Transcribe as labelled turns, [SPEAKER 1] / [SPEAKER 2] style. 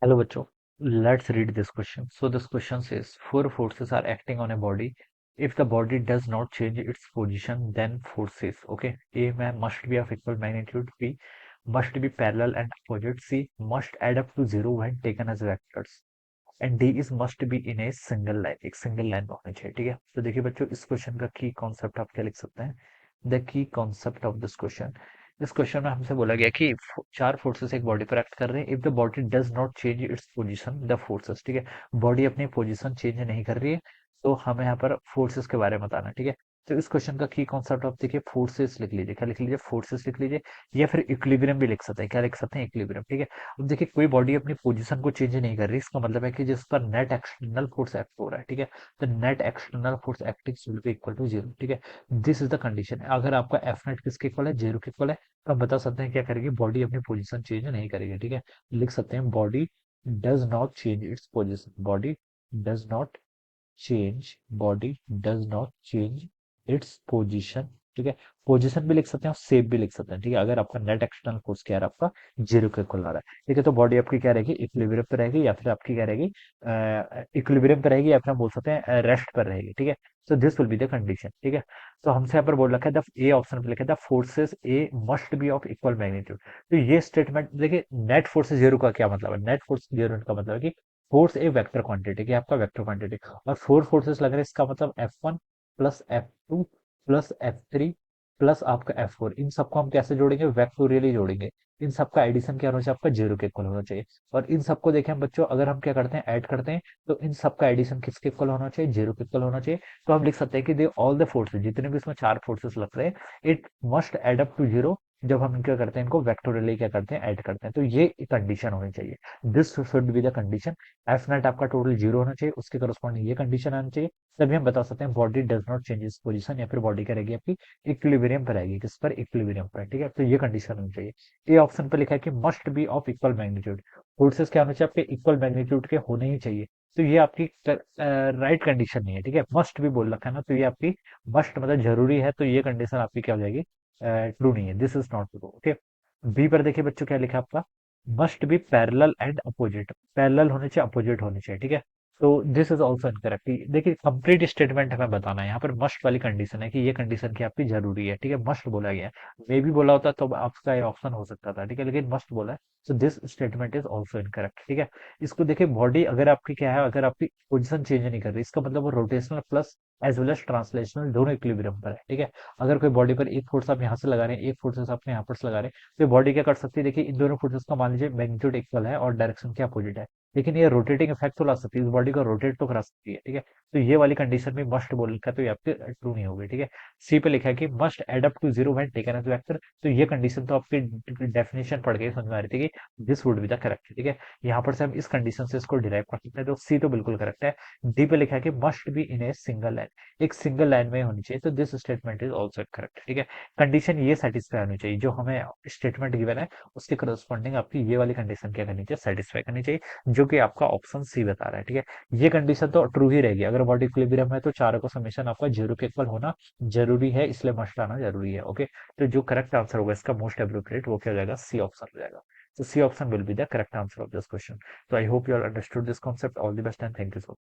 [SPEAKER 1] Hello, bachcho. Let's read this question. So this question says four forces are acting on a body. If the body does not change its position, then forces. Okay. A must be of equal magnitude. B must be parallel and opposite. C must add up to zero when taken as vectors. And D is must be in a single line, एक single line में होनी चाहिए। ठीक है, तो देखिए बच्चों, इस क्वेश्चन का की कॉन्सेप्ट आप क्या लिख सकते हैं। The key concept of this question, इस क्वेश्चन में हमसे बोला गया कि चार फोर्सेस एक बॉडी पर एक्ट कर रहे हैं। If the body does not change its position, the forces. ठीक है, बॉडी अपनी पोजीशन चेंज नहीं कर रही है, तो हमें यहाँ पर फोर्सेस के बारे में बताना है। ठीक है, तो इस क्वेश्चन का की कॉन्सेप्ट आप देखिए, फोर्सेस लिख लीजिए। क्या लिख लीजिए? फोर्सेस लिख लीजिए, या फिर इक्विलिब्रियम भी लिख सकते हैं। क्या लिख सकते हैं? इक्विलिब्रियम। ठीक है, अब देखिए कोई बॉडी अपनी पोजीशन को चेंज नहीं कर रही, इसका मतलब है कि जिस पर नेट एक्सटर्नल फोर्स एक्ट हो रहा है। ठीक है, तो net external force acting will be equal to zero. ठीक है, दिस इज द कंडीशन। अगर आपका एफ नेट किसके इक्वल है? जीरो के इक्वल है, तो हम बता सकते हैं क्या करेगी, बॉडी अपनी पोजीशन चेंज नहीं करेगी। ठीक है, लिख सकते हैं body does not change its position. Body does not change, body does not change its position. ठीक है, पोजीशन भी लिख सकते हैं और शेप भी लिख सकते हैं। ठीक है, अगर आपका नेट एक्सटर्नल फोर्स क्या है, आपका जीरो के इक्वल आ रहा है। ठीक है, तो बॉडी आपकी क्या रहेगी? इक्विलिब्रियम पे रहेगी, या फिर आपकी क्या रहेगी? इक्विलिब्रियम पे रहेगी, या फिर हम बोल सकते हैं रेस्ट पर रहेगी। ठीक है, so this will be the condition. ठीक है, तो हमसे यहाँ पर बोल रखा है द ए ऑप्शन पे लिखा है the forces A must be of equal magnitude. तो ये स्टेटमेंट देखिए, नेट फोर्स जीरो का क्या मतलब है? नेट फोर्स जीरो का मतलब है कि फोर्स ए वेक्टर क्वांटिटी की, आपका वेक्टर क्वांटिटी, और फोर फोर्सेस लग रहे हैं, इसका मतलब F1 plus F2 plus F3 plus आपका F4। इन सबको हम कैसे जोड़ेंगे? वेक्टोरियली जोड़ेंगे। इन सबका एडिशन क्या होना चाहिए? आपका जीरो के इक्वल होना चाहिए। और इन सबको देखें हम बच्चों, अगर हम क्या करते हैं, ऐड करते हैं, तो इन सबका एडिशन किसके इक्वल होना चाहिए? जीरो के इक्वल होना चाहिए। तो हम लिख सकते हैं कि दे ऑल द फोर्सेस, जितने भी इसमें चार फोर्सेस लग रहे हैं, it must add up to zero. जब हम क्या करते हैं, इनको वेक्टोरियली क्या करते हैं, ऐड करते हैं, तो ये कंडीशन होनी चाहिए। This should be the condition. F net आपका टोटल जीरो होना चाहिए, उसके करस्पॉन्डिंग ये कंडीशन आनी चाहिए, तभी हम बता सकते हैं बॉडी डज नॉट चेंज इस पोजीशन, या फिर बॉडी क्या रहेगी आपकी? इक्विलिब्रियम पर रहेगी। किस पर? इक्विलिब्रियम पर। ठीक है, तो ये कंडीशन होनी चाहिए। ए ऑप्शन पर लिखा है कि must be of equal magnitude. Forces क्या होने चाहिए? आपके इक्वल मैग्नीट्यूड के होने ही चाहिए। तो ये आपकी राइट कंडीशन नहीं है। ठीक है, मस्ट भी बोल रखा है ना, तो ये आपकी मस्ट मतलब जरूरी है, तो ये कंडीशन आपकी क्या हो जाएगी? ट्रू नहीं है, this is not true. Okay, B पर देखिए बच्चों, क्या लिखा है आपका? Must be parallel and opposite. Parallel होने चाहिए, अपोजिट होने चाहिए। ठीक है, तो दिस इज ऑल्सो इनकरेक्ट। देखिए कंप्लीट स्टेटमेंट हमें बताना है। यहाँ पर मस्ट वाली कंडीशन है कि ये कंडीशन की आपकी जरूरी है। ठीक है, मस्ट बोला गया है। मे भी बोला होता तो आपका ये ऑप्शन हो सकता था। ठीक है, लेकिन मस्ट बोला है, so this statement is also incorrect. ठीक है, इसको देखिए, बॉडी अगर आपकी क्या है, अगर आपकी पोजिशन चेंज नहीं कर रही, इसका मतलब वो rotational plus as well as translational दोनों इक्विलिब्रियम पर है। ठीक है, अगर कोई बॉडी पर एक फोर्स आप यहाँ से लगा रहे हैं, एक फोर्स आप यहाँ पर लगा रहे हैं, तो बॉडी क्या कर सकती है? देखिए, इन दोनों फोर्सेस का मान लीजिए मैग्नीट्यूड इक्वल है और डायरेक्शन क्या अपोजिट है, लेकिन ये रोटेटिंग इफेक्ट तो ला सकती है, इस बॉडी को रोटेट तो करा सकती है। ठीक है, तो ये वाली कंडीशन में मस्ट बोल रखा है, तो ये आपकी ट्रू नहीं होगी। ठीक है, सी पे लिखा है कि must add up to zero when taken as vector. तो ये कंडीशन तो आपकी डेफिनेशन पढ़ के समझ में आ रही थी कि this would be the correct. ठीक है, यहाँ पर से हम इस कंडीशन से इसको डिराइव कर सकते हैं, तो सी तो बिल्कुल करेक्ट है। डी पे लिखा है कि must be in a single line, एक सिंगल लाइन में होनी चाहिए, तो this statement is also correct. ठीक है, कंडीशन ये सेटिस्फाई होनी चाहिए, जो हमें स्टेटमेंट गिवन है उसके करस्पॉन्डिंग आपकी ये वाली कंडीशन क्या करनी चाहिए? सेटिस्फाई करनी चाहिए, जो कि आपका ऑप्शन सी बता रहा है। ठीक है, ये कंडीशन तो ट्रू ही रहेगी। अगर बॉडी इक्विलिब्रियम है, तो चारों का समेशन आपका जीरो के इक्वल होना जरूरी है, इसलिए मस्ट आना जरूरी है। ओके, तो जो करेक्ट आंसर होगा इसका मोस्ट एप्रोप्रिएट, वो क्या हो जाएगा? सी ऑप्शन हो जाएगा। So C option will be the correct answer of this question. So I hope you all understood this concept. All the best and thank you so much.